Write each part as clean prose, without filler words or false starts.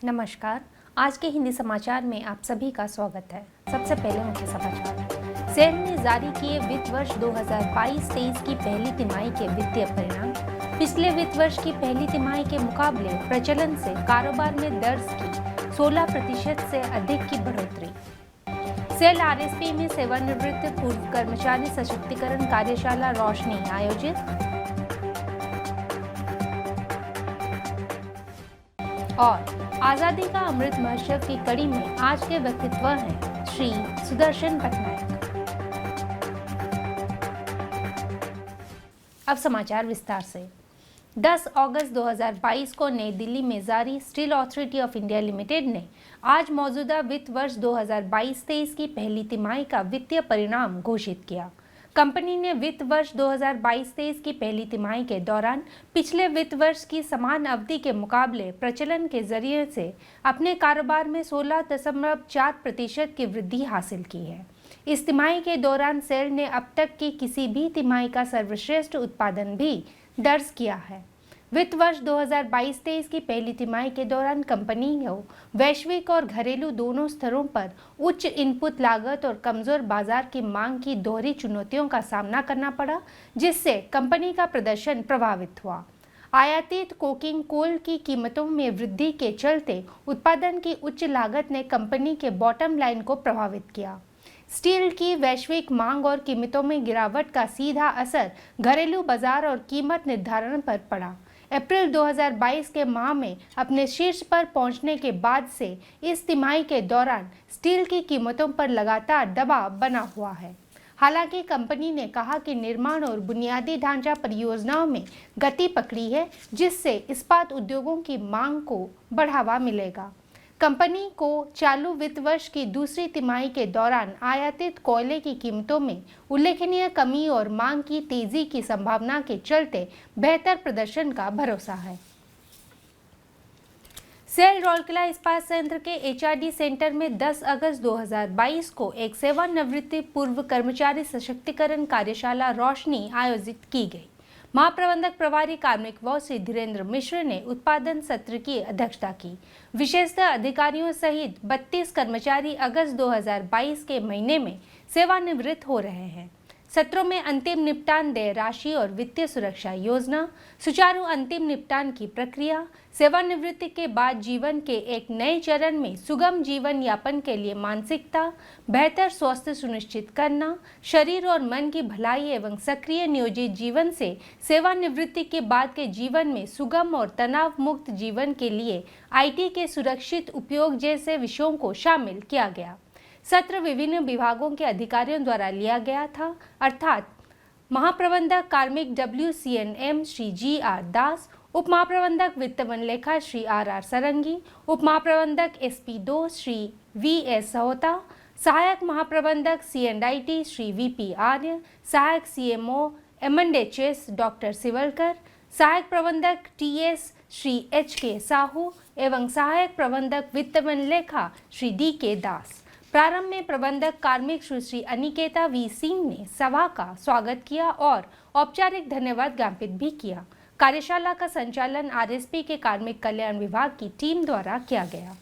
नमस्कार। आज के हिंदी समाचार में आप सभी का स्वागत है। सबसे पहले मुख्य समाचार। सेल ने जारी किए वित्त वर्ष 2022-23 की पहली तिमाही के वित्तीय परिणाम। पिछले वित्त वर्ष की पहली तिमाही के मुकाबले प्रचलन से कारोबार में दर्ज की 16% से अधिक की बढ़ोतरी। सेल आरएसपी में सेवानिवृत्त पूर्व कर्मचारी सशक्तिकरण कार्यशाला रोशनी आयोजित। और आजादी का अमृत महोत्सव की कड़ी में आज के व्यक्तित्व हैं श्री सुदर्शन पटनायक। अब समाचार विस्तार से। 10 अगस्त 2022 को नई दिल्ली में जारी steel authority of India limited ने आज मौजूदा वित्त वर्ष 2022-23 की पहली तिमाही का वित्तीय परिणाम घोषित किया। कंपनी ने वित्त वर्ष 2022-23 की पहली तिमाही के दौरान पिछले वित्त वर्ष की समान अवधि के मुकाबले प्रचलन के जरिए से अपने कारोबार में 16.4% की वृद्धि हासिल की है। इस तिमाही के दौरान सेल ने अब तक की किसी भी तिमाही का सर्वश्रेष्ठ उत्पादन भी दर्ज किया है। वित्त वर्ष 2022-23 की पहली तिमाही के दौरान कंपनी को वैश्विक और घरेलू दोनों स्तरों पर उच्च इनपुट लागत और कमजोर बाजार की मांग की दोहरी चुनौतियों का सामना करना पड़ा, जिससे कंपनी का प्रदर्शन प्रभावित हुआ। आयातित कोकिंग कोल की कीमतों में वृद्धि के चलते उत्पादन की उच्च लागत ने कंपनी के बॉटम लाइन को प्रभावित किया। स्टील की वैश्विक मांग और कीमतों में गिरावट का सीधा असर घरेलू बाजार और कीमत निर्धारण पर पड़ा। अप्रैल 2022 के माह में अपने शीर्ष पर पहुंचने के बाद से इस तिमाही के दौरान स्टील की कीमतों पर लगातार दबाव बना हुआ है। हालांकि कंपनी ने कहा कि निर्माण और बुनियादी ढांचा परियोजनाओं में गति पकड़ी है, जिससे इस्पात उद्योगों की मांग को बढ़ावा मिलेगा। कंपनी को चालू वित्त वर्ष की दूसरी तिमाही के दौरान आयातित कोयले की कीमतों में उल्लेखनीय कमी और मांग की तेजी की संभावना के चलते बेहतर प्रदर्शन का भरोसा है। सेल राउरकेला इस्पात संयंत्र के एचआरडी सेंटर में 10 अगस्त 2022 को एक सेवानिवृत्ति पूर्व कर्मचारी सशक्तिकरण कार्यशाला रोशनी आयोजित की गई। महाप्रबंधक प्रभारी कार्मिक व श्री धीरेन्द्र मिश्र ने उत्पादन सत्र की अध्यक्षता की। विशेषतः अधिकारियों सहित 32 कर्मचारी अगस्त 2022 के महीने में सेवानिवृत्त हो रहे हैं। सत्रों में अंतिम निपटान देय राशि और वित्तीय सुरक्षा योजना, सुचारू अंतिम निपटान की प्रक्रिया, सेवानिवृत्ति के बाद जीवन के एक नए चरण में सुगम जीवन यापन के लिए मानसिकता, बेहतर स्वास्थ्य सुनिश्चित करना, शरीर और मन की भलाई एवं सक्रिय नियोजित जीवन से सेवानिवृत्ति के बाद के जीवन में सुगम और तनाव मुक्त जीवन के लिए आईटी के सुरक्षित उपयोग जैसे विषयों को शामिल किया गया। सत्र विभिन्न विभागों के अधिकारियों द्वारा लिया गया था, अर्थात महाप्रबंधक कार्मिक WCNM श्री GR दास, उप महाप्रबंधक वित्त वन लेखा श्री RR सरंगी, उप महाप्रबंधक SP2 श्री VS सहोता, सहायक महाप्रबंधक C&IT श्री VP आर्य, सहायक CMO M&HS डॉक्टर सिवलकर, सहायक प्रबंधक TS श्री HK साहू एवं सहायक प्रबंधक वित्त वन लेखा श्री DK दास। प्रारंभ में प्रबंधक कार्मिक सुश्री अनिकेता V सिंह ने सभा का स्वागत किया और औपचारिक धन्यवाद ज्ञापित भी किया। कार्यशाला का संचालन आरएसपी के कार्मिक कल्याण विभाग की टीम द्वारा किया गया।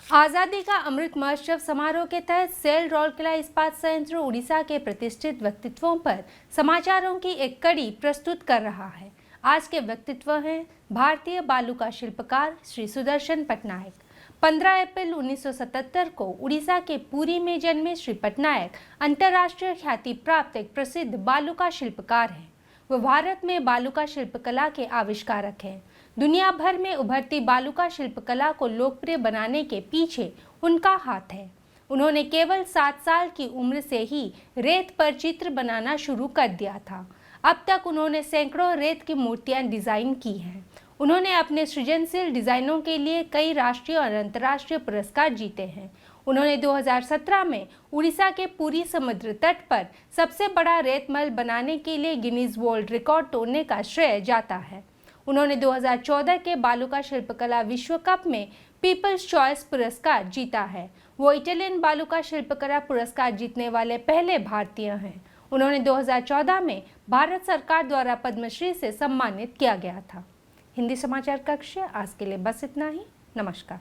आजादी का अमृत महोत्सव समारोह के तहत सेल राउरकेला इस्पात संयंत्र उड़ीसा के प्रतिष्ठित व्यक्तित्वों पर समाचारों की एक कड़ी प्रस्तुत कर रहा है। आज के व्यक्तित्व हैं भारतीय बालुका शिल्पकार श्री सुदर्शन पटनायक। 15 अप्रैल 1977 को उड़ीसा के पुरी में जन्मे श्री पटनायक अंतर्राष्ट्रीय ख्याति प्राप्त एक प्रसिद्ध बालुका शिल्पकार हैं। वह भारत में बालुका शिल्पकला के आविष्कारक हैं। दुनिया भर में उभरती बालुका शिल्पकला को लोकप्रिय बनाने के पीछे उनका हाथ है। उन्होंने केवल 7 साल की उम्र से ही रेत पर चित्र बनाना शुरू कर दिया था। अब तक उन्होंने सैकड़ों रेत की मूर्तियां डिजाइन की हैं। उन्होंने अपने सृजनशील डिजाइनों के लिए कई राष्ट्रीय और अंतर्राष्ट्रीय पुरस्कार जीते हैं। उन्होंने 2017 में उड़ीसा के पुरी समुद्र तट पर सबसे बड़ा रेत महल बनाने के लिए गिनीज वर्ल्ड रिकॉर्ड तोड़ने का श्रेय जाता है। उन्होंने 2014 के बालुका शिल्पकला विश्व कप में पीपल्स चॉइस पुरस्कार जीता है। वो इटालियन बालुका शिल्पकला पुरस्कार जीतने वाले पहले भारतीय हैं। उन्होंने 2014 में भारत सरकार द्वारा पद्मश्री से सम्मानित किया गया था। हिंदी समाचार कक्ष आज के लिए बस इतना ही। नमस्कार।